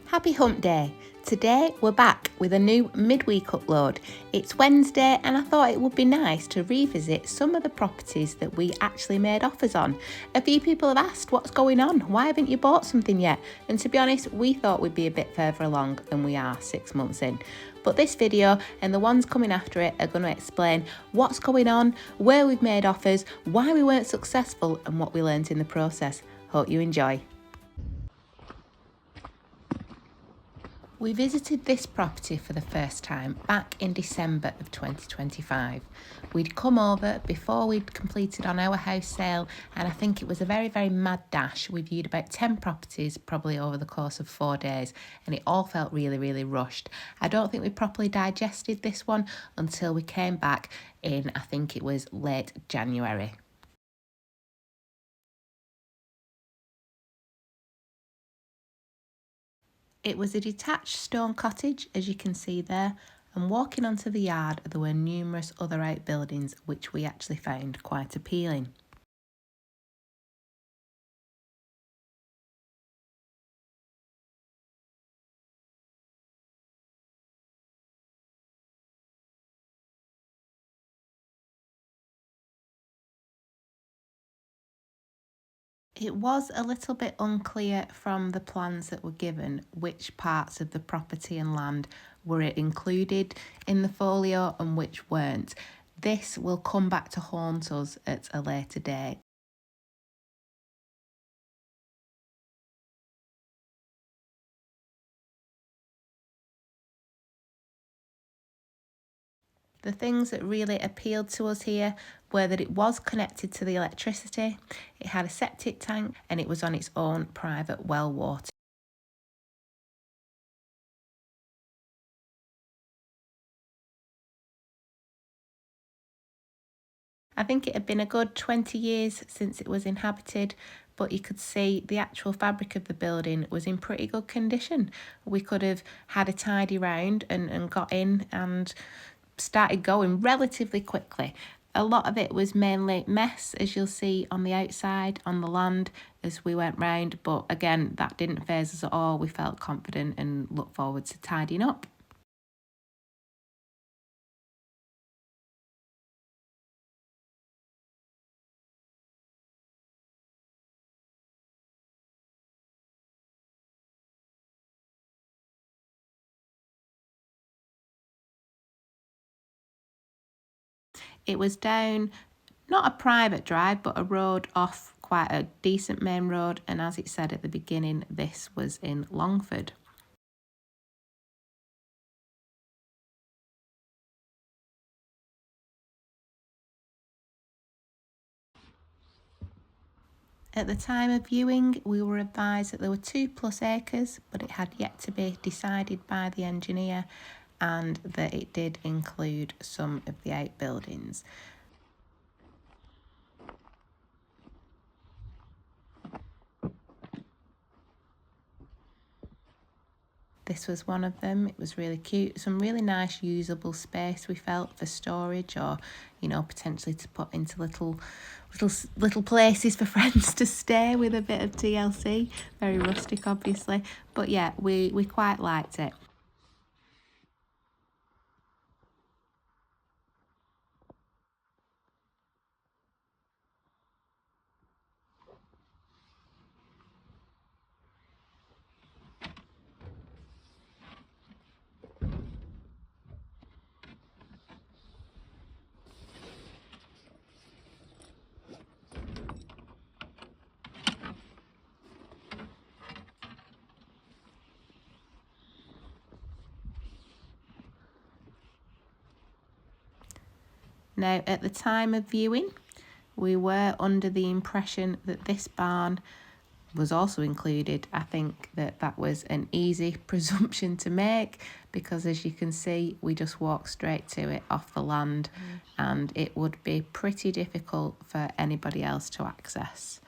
Happy hump day. Today we're back with a new midweek upload. It's Wednesday and I thought it would be nice to revisit some of the properties that we actually made offers on. A few people have asked what's going on, why haven't you bought something yet? And to be honest, we thought we'd be a bit further along than we are 6 months in. But this video and the ones coming after it are going to explain what's going on, where we've made offers, why we weren't successful and what we learnt in the process. Hope you enjoy. We visited this property for the first time back in December of 2025. We'd come over before we'd completed on our house sale, and I think it was a very, very mad dash. We viewed about 10 properties probably over the course of 4 days, and it all felt really, really rushed. I don't think we properly digested this one until we came back in, I think it was late January. It was a detached stone cottage, as you can see there, and walking onto the yard there were numerous other outbuildings which we actually found quite appealing. It was a little bit unclear from the plans that were given which parts of the property and land were included in the folio and which weren't. This will come back to haunt us at a later date. The things that really appealed to us here were that it was connected to the electricity, it had a septic tank, and it was on its own private well water. I think it had been a good 20 years since it was inhabited, but you could see the actual fabric of the building was in pretty good condition. We could have had a tidy round and got in and started going relatively quickly. A lot of it was mainly mess, as you'll see on the outside, on the land, as we went round. But again, that didn't faze us at all. We felt confident and looked forward to tidying up. It was down, not a private drive, but a road off quite a decent main road. And as it said at the beginning, this was in Longford. At the time of viewing, we were advised that there were 2+ acres, but it had yet to be decided by the engineer and that it did include some of the outbuildings. This was one of them. It was really cute. Some really nice usable space we felt for storage, or potentially to put into little places for friends to stay with a bit of TLC. Very rustic, obviously, but yeah, we quite liked it. Now, at the time of viewing, we were under the impression that this barn was also included. I think that was an easy presumption to make because, as you can see, we just walked straight to it off the land and it would be pretty difficult for anybody else to access.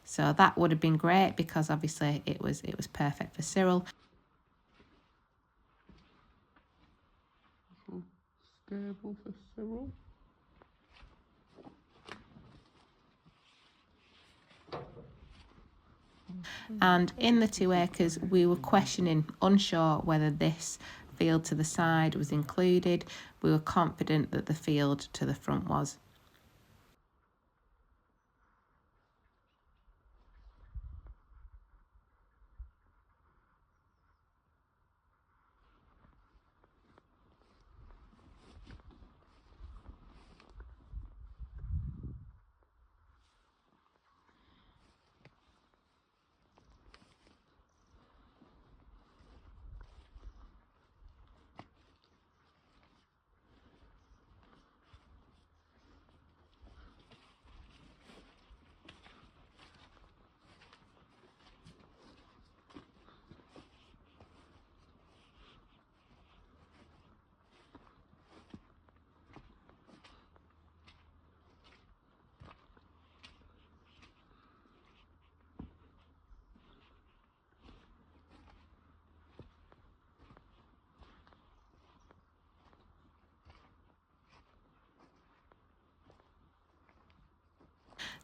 So that would have been great because obviously it was perfect for Cyril. Stable for Cyril. And in the 2 acres, we were questioning, unsure whether this field to the side was included. We were confident that the field to the front was.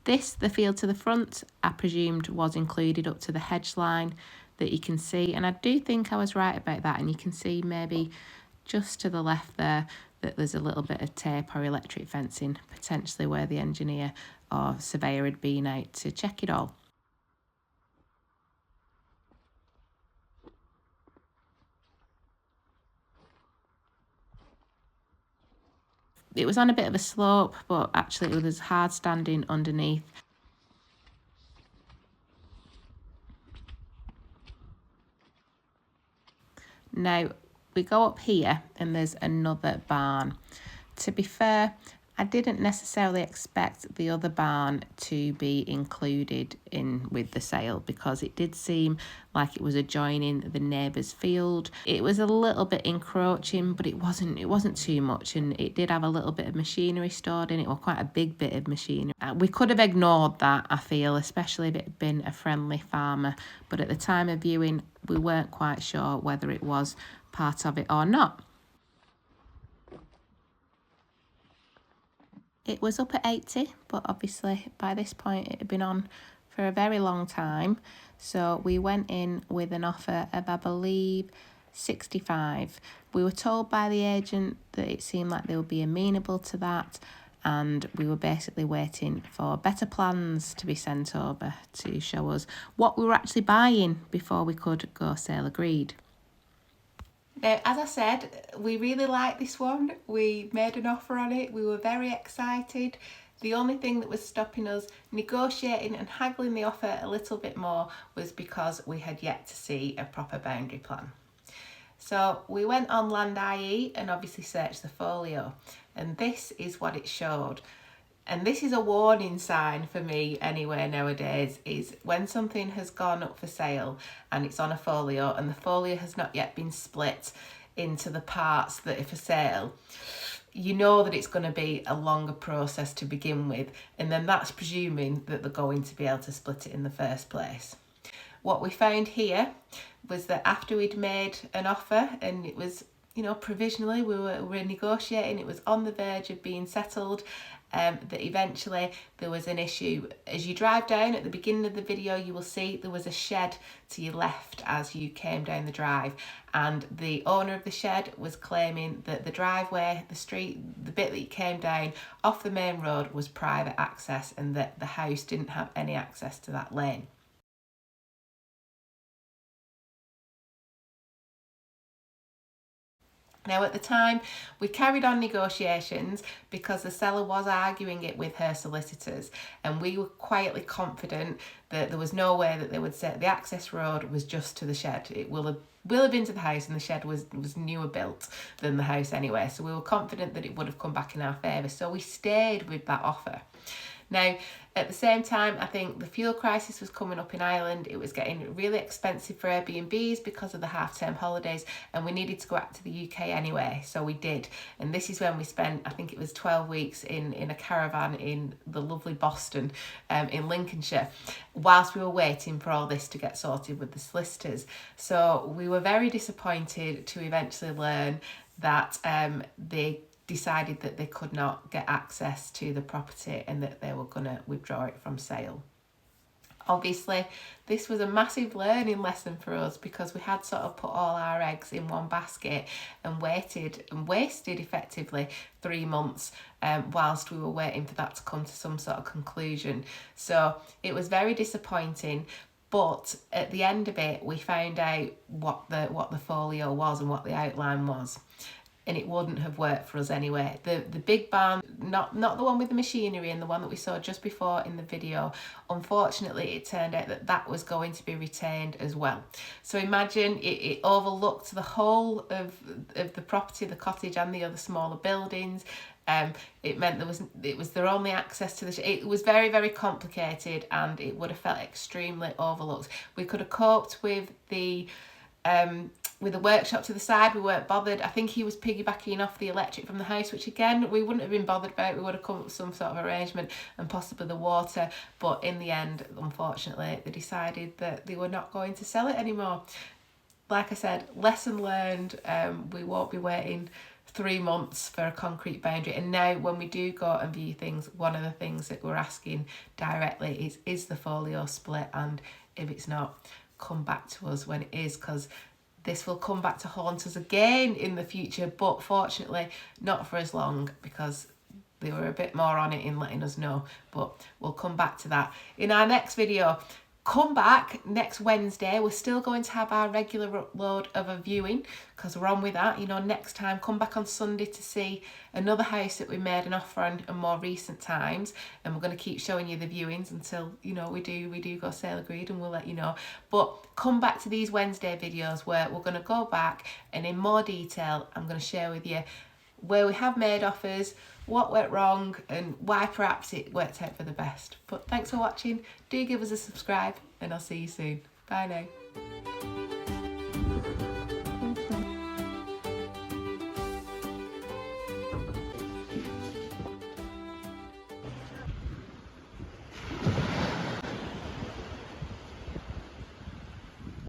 This, the field to the front, I presumed was included up to the hedge line that you can see. And I do think I was right about that. And you can see maybe just to the left there that there's a little bit of tape or electric fencing, potentially where the engineer or surveyor had been out to check it all. It was on a bit of a slope, but actually it was hard standing underneath. Now, we go up here and there's another barn. To be fair, I didn't necessarily expect the other barn to be included in with the sale because it did seem like it was adjoining the neighbour's field. It was a little bit encroaching, but it wasn't too much, and it did have a little bit of machinery stored in it, or quite a big bit of machinery. We could have ignored that, I feel, especially if it had been a friendly farmer, but at the time of viewing we weren't quite sure whether it was part of it or not. It was up at 80, but obviously by this point it had been on for a very long time. So we went in with an offer of, I believe, 65. We were told by the agent that it seemed like they would be amenable to that, and we were basically waiting for better plans to be sent over to show us what we were actually buying before we could go sale agreed. Now, as I said, we really liked this one. We made an offer on it. We were very excited. The only thing that was stopping us negotiating and haggling the offer a little bit more was because we had yet to see a proper boundary plan. So we went on Land.ie and obviously searched the folio, and this is what it showed. And this is a warning sign for me anyway nowadays, is when something has gone up for sale and it's on a folio and the folio has not yet been split into the parts that are for sale, you know that it's going to be a longer process to begin with, and then that's presuming that they're going to be able to split it in the first place. What we found here was that after we'd made an offer and it was, provisionally we were negotiating, it was on the verge of being settled, that eventually there was an issue. As you drive down at the beginning of the video, you will see there was a shed to your left as you came down the drive, and the owner of the shed was claiming that the driveway, the street, the bit that you came down off the main road was private access, and that the house didn't have any access to that lane. Now, at the time, we carried on negotiations because the seller was arguing it with her solicitors, and we were quietly confident that there was no way that they would say the access road was just to the shed. It will have been to the house, and the shed was newer built than the house anyway, so we were confident that it would have come back in our favour, so we stayed with that offer. Now, at the same time, I think the fuel crisis was coming up in Ireland. It was getting really expensive for Airbnbs because of the half-term holidays, and we needed to go back to the UK anyway, so we did. And this is when we spent, I think it was 12 weeks in a caravan in the lovely Boston, in Lincolnshire, whilst we were waiting for all this to get sorted with the solicitors. So we were very disappointed to eventually learn that they decided that they could not get access to the property and that they were going to withdraw it from sale. Obviously, this was a massive learning lesson for us because we had sort of put all our eggs in one basket and wasted effectively 3 months whilst we were waiting for that to come to some sort of conclusion. So it was very disappointing. But at the end of it, we found out what the folio was and what the outline was. And it wouldn't have worked for us anyway. The big barn, not the one with the machinery and the one that we saw just before in the video, unfortunately it turned out that was going to be retained as well. So imagine it overlooked the whole of the property, the cottage and the other smaller buildings. It meant it was their only access to it was very, very complicated, and it would have felt extremely overlooked. We could have coped with the workshop to the side. We weren't bothered. I think he was piggybacking off the electric from the house, which again we wouldn't have been bothered about. We would have come up with some sort of arrangement, and possibly the water, but in the end, unfortunately, they decided that they were not going to sell it anymore. Like I said, lesson learned. We won't be waiting 3 months for a concrete boundary. And now when we do go and view things, one of the things that we're asking directly is the folio split, and if it's not, come back to us when it is, because this will come back to haunt us again in the future, but fortunately not for as long, because they were a bit more on it in letting us know. But we'll come back to that in our next video. Come back next Wednesday. We're still going to have our regular upload of a viewing because we're on with that. You know, next time, come back on Sunday to see another house that we made an offer on in more recent times, and we're going to keep showing you the viewings until, you know, we do go sale agreed, and we'll let you know. But come back to these Wednesday videos where we're going to go back and in more detail I'm going to share with you where we have made offers, what went wrong, and why perhaps it worked out for the best. But thanks for watching. Do give us a subscribe, and I'll see you soon. Bye now.